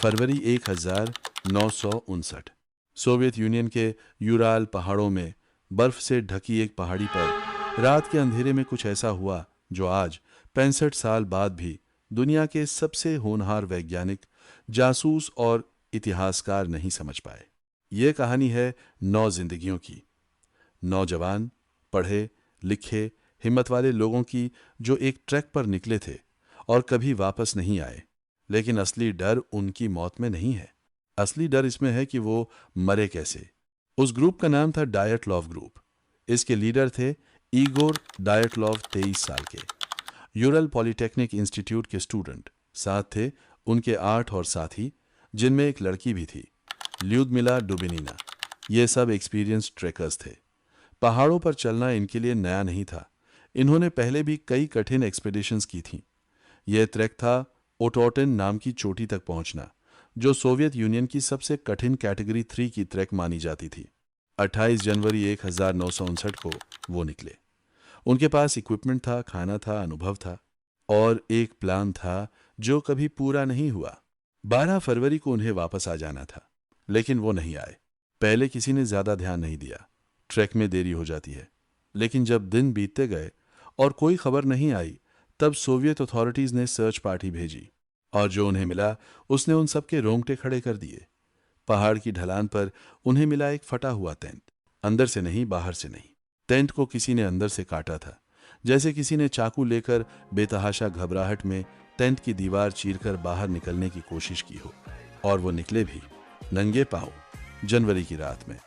फरवरी 1959। Soviet union के Ural पहाड़ों में बर्फ से ढकी एक पहाड़ी पर रात के अंधेरे में कुछ ऐसा हुआ जो आज 65 साल बाद भी दुनिया के सबसे होनहार वैज्ञानिक, जासूस और इतिहासकार नहीं समझ पाए। ये कहानी है 9 जिंदगियों की। नौजवान, पढ़े लिखे, हिम्मत वाले लोगों की जो एक ट्रैक पर निकले थे और कभी वापस नहीं आए। लेकिन असली डर उनकी मौत में नहीं है। असली डर इसमें है कि वो मरे कैसे। उस ग्रुप का नाम था डायटलॉव ग्रुप। इसके लीडर थे इगोर डायटलॉव, 23 साल के, यूरल पॉलिटेक्निक इंस्टीट्यूट के स्टूडेंट। साथ थे उनके 8 और साथी, जिनमें एक लड़की भी थी, ल्यूदमिला डुबिनिना। ये सब एक्सपीरियंस ट्रेकर्स थे। पहाड़ों पर चलना इनके लिए नया नहीं था। इन्होंने पहले भी कई कठिन एक्सपीडिशंस की थीं। यह ट्रैक था ओटोटन नाम की चोटी तक पहुंचना, जो सोवियत यूनियन की सबसे कठिन कैटेगरी 3 की ट्रैक मानी जाती थी। 28 जनवरी 1959 को वो निकले। उनके पास इक्विपमेंट था, खाना था, अनुभव था और एक प्लान था जो कभी पूरा नहीं हुआ। 12 फरवरी को उन्हें वापस आ जाना था, लेकिन वो नहीं आए। पहले किसी ने ज्यादा ध्यान नहीं दिया। ट्रैक में देरी हो जाती है। लेकिन जब दिन बीतते गए और कोई खबर नहीं आई, तब सोवियत अथॉरिटीज ने सर्च पार्टी भेजी और जो उन्हें मिला उसने उन सबके रोंगटे खड़े कर दिए। पहाड़ की ढलान पर उन्हें मिला एक फटा हुआ टेंट। अंदर से नहीं, बाहर से नहीं। टेंट को किसी ने अंदर से काटा था, जैसे किसी ने चाकू लेकर बेतहाशा घबराहट में टेंट की दीवार चीरकर बाहर निकलने की कोशिश की हो। और वो निकले भी नंगे पांव, जनवरी की रात में,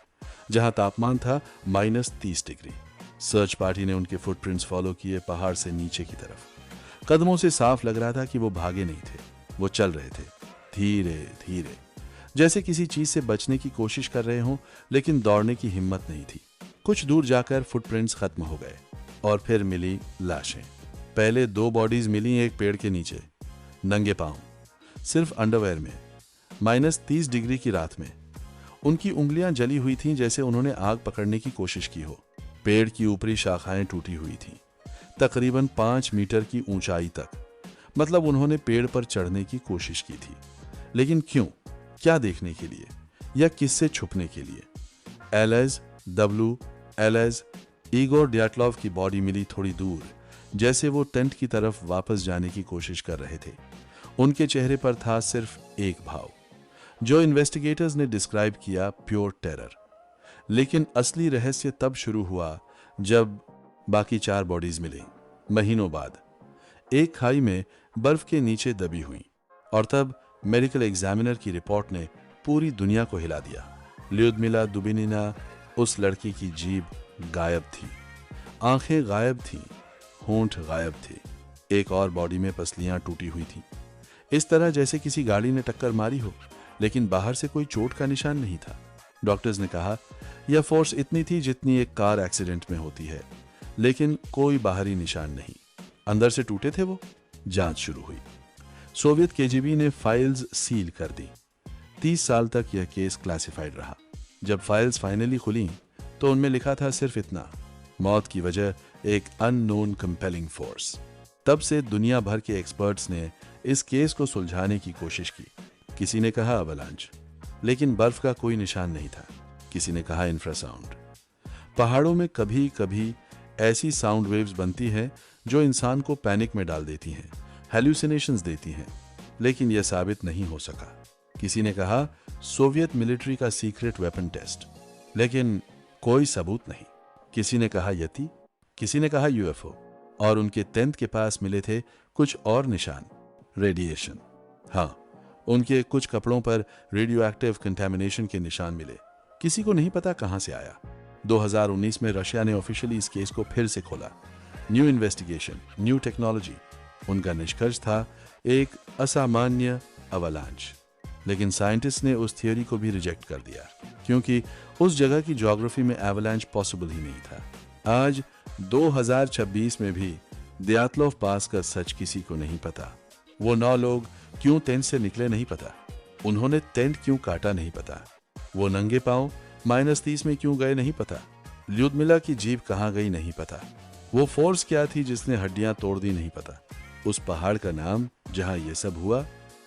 जहां तापमान था -30 डिग्री। सर्च पार्टी ने उनके फुटप्रिंट्स फॉलो किए पहाड़ से नीचे की तरफ। कदमों से साफ लग रहा था कि वो भागे नहीं थे, वो चल रहे थे, धीरे धीरे, जैसे किसी चीज से बचने की कोशिश कर रहे हों, लेकिन दौड़ने की हिम्मत नहीं थी। कुछ दूर जाकर फुटप्रिंट्स खत्म हो गए और फिर मिली लाशें। पहले 2 बॉडीज मिली एक पेड़ के नीचे, नंगे पांव, सिर्फ अंडरवेयर में, -30 डिग्री की रात में। उनकी उंगलियां जली हुई थीं, जैसे उन्होंने आग पकड़ने की कोशिश की हो। पेड़ की ऊपरी शाखाएं टूटी हुई थीं, तकरीबन 5 मीटर की ऊंचाई तक। मतलब उन्होंने पेड़ पर चढ़ने की कोशिश की थी। लेकिन क्यों? क्या देखने के लिए या किससे छुपने के लिए? एलेज, डब्लू, एलेज, इगोर डायटलॉव की बॉडी मिली थोड़ी दूर, जैसे वो टेंट की तरफ वापस जाने की कोशिश कर रहे थे। उनके चेहरे पर था सिर्फ एक भाव, जो इन्वेस्टिगेटर्स ने डिस्क्राइब किया, प्योर टेरर। लेकिन असली रहस्य तब शुरू हुआ जब बाकी 4 बॉडीज मिली, महीनों बाद, एक खाई में बर्फ के नीचे दबी हुई। और तब मेडिकल एग्जामिनर की रिपोर्ट ने पूरी दुनिया को हिला दिया। ल्यूदमिला डुबिनिना, उस लड़की की जीभ गायब थी, आंखें गायब थीं, होंठ गायब थे। एक और बॉडी में पसलियां टूटी हुई थीं, इस तरह जैसे किसी गाड़ी ने टक्कर मारी हो, लेकिन बाहर से कोई चोट का निशान नहीं था। डॉक्टर्स ने कहा यह फोर्स इतनी थी जितनी एक कार एक्सीडेंट में होती है, लेकिन कोई बाहरी निशान नहीं। अंदर से टूटे थे वो। जांच शुरू हुई। सोवियत केजीबी ने फाइल्स सील कर दी। 30 साल तक यह केस क्लासिफाइड रहा। जब फाइल्स फाइनली खुली तो उनमें लिखा था सिर्फ इतना: मौत की वजह एक अननोन कंपेलिंग फोर्स। तब से दुनिया भर के एक्सपर्ट्स ने इस केस को सुलझाने की कोशिश की। किसी ने कहा अवलांच, लेकिन बर्फ का कोई निशान नहीं था। किसी ने कहा इंफ्रासाउंड। पहाड़ों में कभी कभी ऐसी साउंड वेव्स बनती हैं जो इंसान को पैनिक में डाल देती हैं, हेल्यूसिनेशंस देती हैं, लेकिन यह साबित नहीं हो सका। किसी ने कहा सोवियत मिलिट्री का सीक्रेट वेपन टेस्ट, लेकिन कोई सबूत नहीं। किसी ने कहा यति, किसी ने कहा यूएफओ, और उनके टेंट के पास मिले थे कुछ और निशान, रेडिएशन। हाँ, उनके कुछ कपड़ों पर रेडियो एक्टिव कंटेमिनेशन के निशान मिले। किसी को नहीं पता कहां से आया। 2019 में रशिया ने ऑफिशियली इस केस को फिर से खोला। New investigation, new technology. उनका निष्कर्ष था एक असामान्य अवलांच। लेकिन साइंटिस्ट ने उस थियोरी को भी रिजेक्ट कर दिया, क्योंकि उस जगह की ज्योग्राफी में एवलांच पॉसिबल ही नहीं था। आज 2026 में भी दयातलोव पास का सच किसी को नहीं पता। वो 9 लोग क्यों टेंट से निकले नहीं पता। उन्होंने टेंट क्यों काटा नहीं पता। वो नंगे पांव -30 में क्यों गए नहीं पता। ल्यूदमिला की जीभ कहां गई नहीं पता। वो फोर्स क्या थी जिसने हड्डियां तोड़ दी नहीं पता। उस पहाड़ का नाम जहां ये सब हुआ,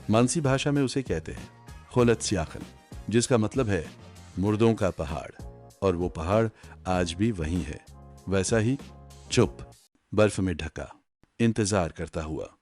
मानसी भाषा में उसे कहते हैं खोलत्स्याखन, जिसका मतलब है मुर्दों का पहाड़। और वो पहाड़ आज भी वहीं है, वैसा ही चुप, बर्फ में ढका, इंतजार करता हुआ।